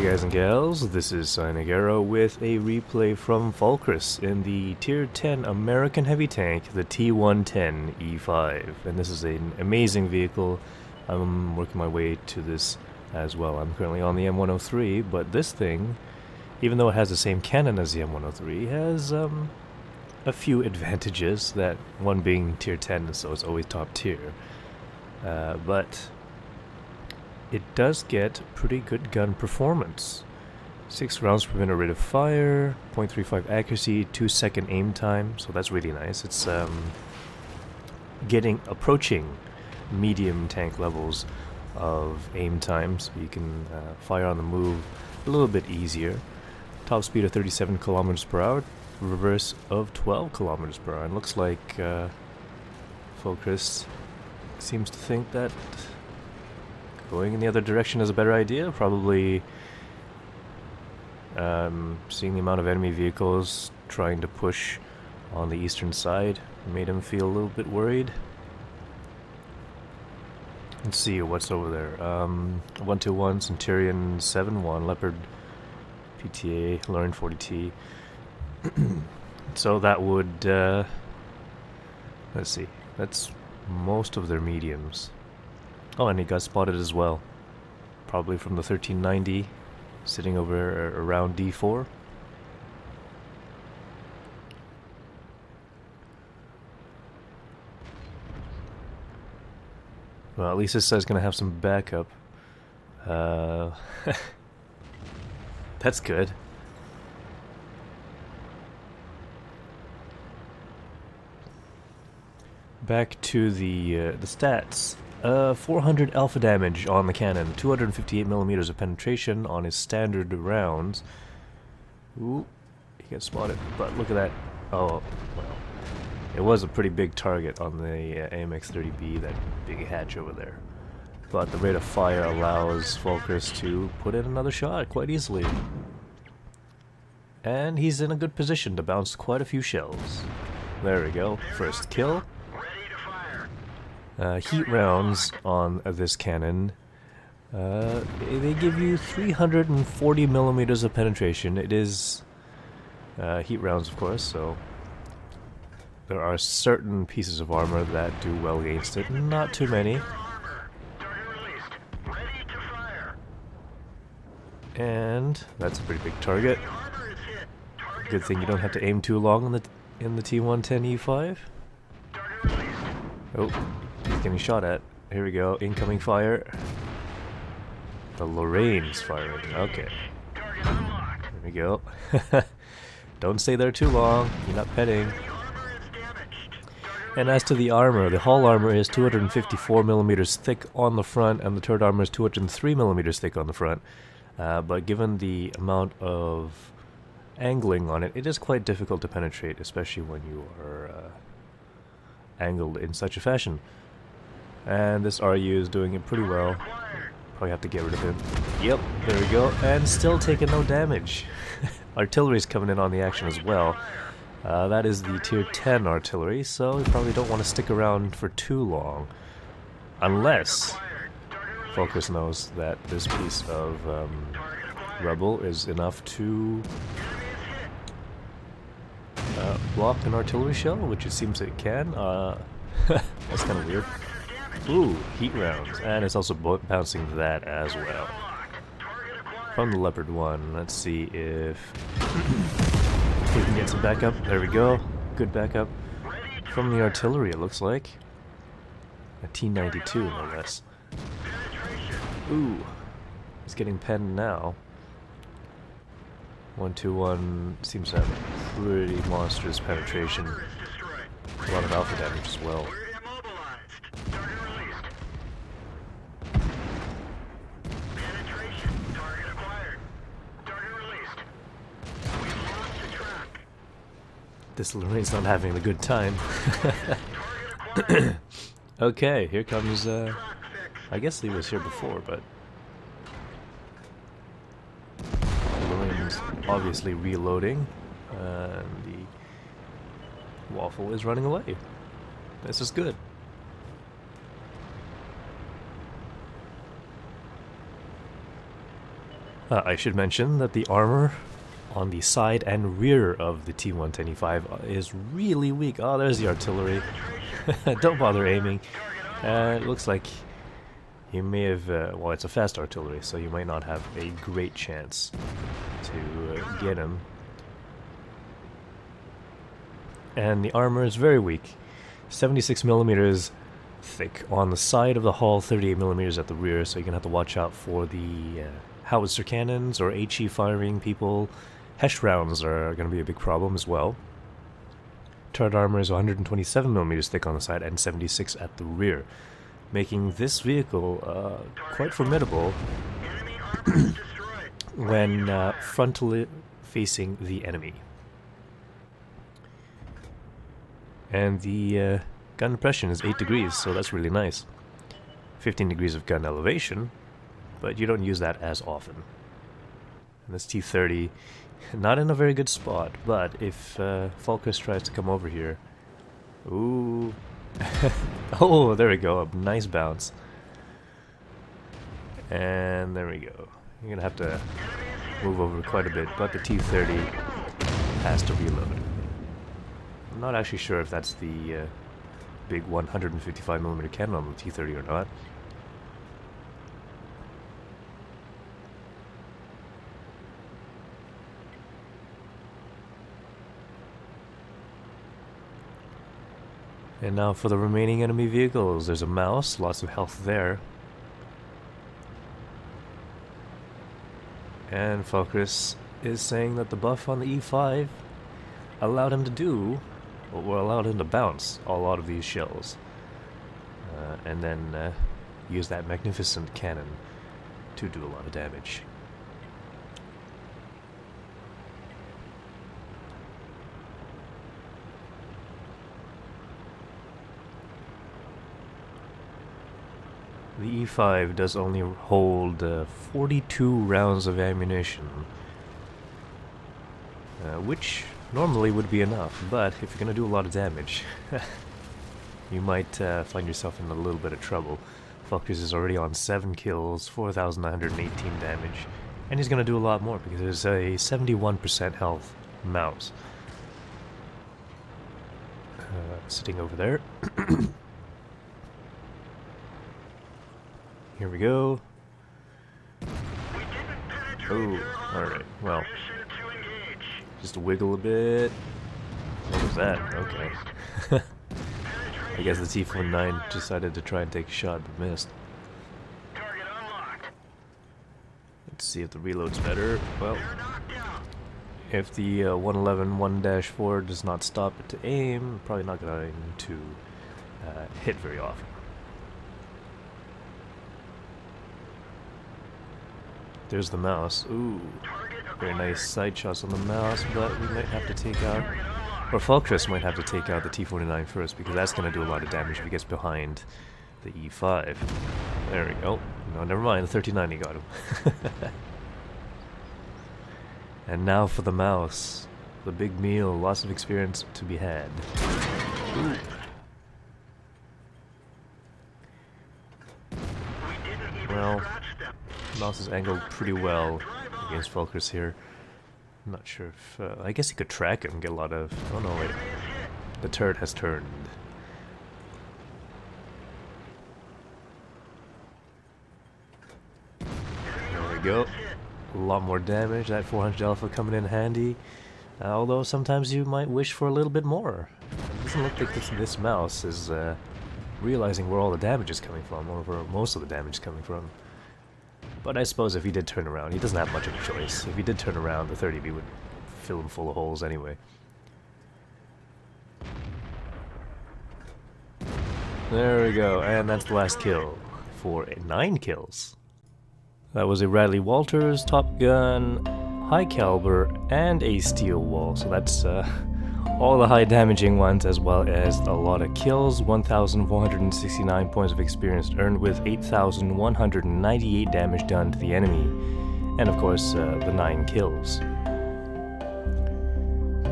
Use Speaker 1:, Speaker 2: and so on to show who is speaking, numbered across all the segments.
Speaker 1: Hey guys and gals, this is Sinagero with a replay from Falkris in the Tier 10 American heavy tank, the T110E5. And this is an amazing vehicle. I'm working my way to this as well. I'm currently on the M103, but this thing, even though it has the same cannon as the M103, has a few advantages, that one being Tier 10, so it's always top tier. But it does get pretty good gun performance. 6 rounds per minute rate of fire, 0.35 accuracy, 2-second aim time, so that's really nice. It's approaching medium tank levels of aim time, so you can fire on the move a little bit easier. Top speed of 37 kilometers per hour, reverse of 12 kilometers per hour. And looks like Falkris seems to think that going in the other direction is a better idea. Probably seeing the amount of enemy vehicles trying to push on the eastern side made him feel a little bit worried. Let's see what's over there. 121 Centurion 7-1 Leopard PTA Learn 40T. So that would let's see, that's most of their mediums. Oh, and he got spotted as well. Probably from the 1390, sitting over around D4. Well, at least this guy's gonna have some backup. That's good. Back to the stats. 400 alpha damage on the cannon, 258 millimeters of penetration on his standard rounds. Ooh, he gets spotted, but look at that. Oh, well, it was a pretty big target on the AMX-30B, that big hatch over there. But the rate of fire allows Falkris to put in another shot quite easily. And he's in a good position to bounce quite a few shells. There we go, first kill. Heat rounds on this cannon, they give you 340 millimeters of penetration. It is heat rounds, of course, so there are certain pieces of armor that do well against it. Not too many. And that's a pretty big target. Good thing you don't have to aim too long in the T110E5. Oh. He's getting shot at. Here we go. Incoming fire. The Lorraine's firing. Okay. Here we go. Don't stay there too long. You're not petting. And as to the armor, the hull armor is 254 millimeters thick on the front, and the turret armor is 203 millimeters thick on the front. But given the amount of angling on it, it is quite difficult to penetrate, especially when you are angled in such a fashion. And this RU is doing it pretty well. Probably have to get rid of him. Yep, there we go. And still taking no damage. Artillery's coming in on the action as well. That is the Tier 10 artillery, so you probably don't want to stick around for too long. Unless Falkris knows that this piece of rubble is enough to block an artillery shell, which it seems it can. That's kind of weird. Ooh, heat rounds, and it's also bouncing that as well. From the Leopard 1, let's see if we can get some backup. There we go, good backup. From the artillery, it looks like. A T-92, no less. Ooh, it's getting penned now. 121 seems to have pretty monstrous penetration. A lot of alpha damage as well. This Lorraine's not having a good time. Okay, here comes, I guess he was here before, but Lorraine's obviously reloading, and the Waffle is running away. This is good. I should mention that the armor on the side and rear of the T110E5 is really weak. Oh, there's the artillery. Don't bother aiming. It looks like he may have... well, it's a fast artillery, so you might not have a great chance to get him. And the armor is very weak. 76 millimeters thick on the side of the hull, 38 millimeters at the rear, so you're going to have to watch out for the howitzer cannons or HE firing people. Hesh rounds are going to be a big problem as well. Turret armor is 127 millimeters thick on the side and 76 at the rear, making this vehicle quite formidable when frontally facing the enemy. And the gun depression is 8 degrees, so that's really nice. 15 degrees of gun elevation, but you don't use that as often. And this T-30, not in a very good spot, but if Falkers tries to come over here... Ooh... oh, there we go, a nice bounce. And there we go. You're gonna have to move over quite a bit, but the T-30 has to reload. I'm not actually sure if that's the big 155mm cannon on the T-30 or not. And now for the remaining enemy vehicles. There's a mouse, lots of health there. And Falkers is saying that the buff on the E5 allowed him to do, or allowed him to bounce a lot of these shells. And then use that magnificent cannon to do a lot of damage. The E5 does only hold 42 rounds of ammunition, which normally would be enough, but if you're going to do a lot of damage, you might find yourself in a little bit of trouble. Falkers is already on 7 kills, 4,918 damage, and he's going to do a lot more because there's a 71% health mouse sitting over there. Here we go. Oh, alright, well. Just wiggle a bit. What was that? Okay. I guess the T-109 decided to try and take a shot but missed. Let's see if the reload's better. Well, if the 111 1-4 does not stop it to aim, probably not going to hit very often. There's the mouse. Ooh, very nice side shots on the mouse, but we might have to take out, or Falkers might have to take out the T-49 first, because that's going to do a lot of damage if he gets behind the E5. There we go. No, never mind, the 3090 got him. And now for the mouse. The big meal, lots of experience to be had. Ooh. Well, mouse is angled pretty well against Falkers here. I'm not sure if... I guess he could track him and get a lot of... Oh no, wait. The turret has turned. There we go. A lot more damage. That 400 alpha coming in handy. Although sometimes you might wish for a little bit more. It doesn't look like this mouse is realizing where all the damage is coming from, or where most of the damage is coming from. But I suppose if he did turn around, he doesn't have much of a choice. If he did turn around, the 30B would fill him full of holes anyway. There we go, and that's the last kill for 9 kills. That was a Radley Walters, Top Gun, High Caliber, and a Steel Wall. So that's all the high damaging ones, as well as a lot of kills. 1,469 points of experience earned with 8,198 damage done to the enemy. And of course, the 9 kills.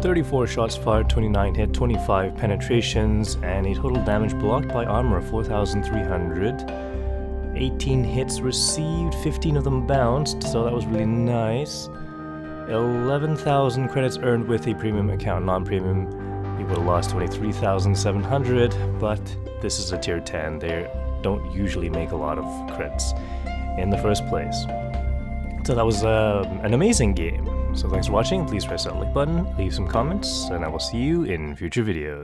Speaker 1: 34 shots fired, 29 hit, 25 penetrations, and a total damage blocked by armor of 4,300. 18 hits received, 15 of them bounced, so that was really nice. 11,000 credits earned with a premium account. Non-premium, you would have lost 23,700, but this is a tier 10. They don't usually make a lot of crits in the first place. So that was an amazing game. So thanks for watching. Please press that like button, leave some comments, and I will see you in future videos.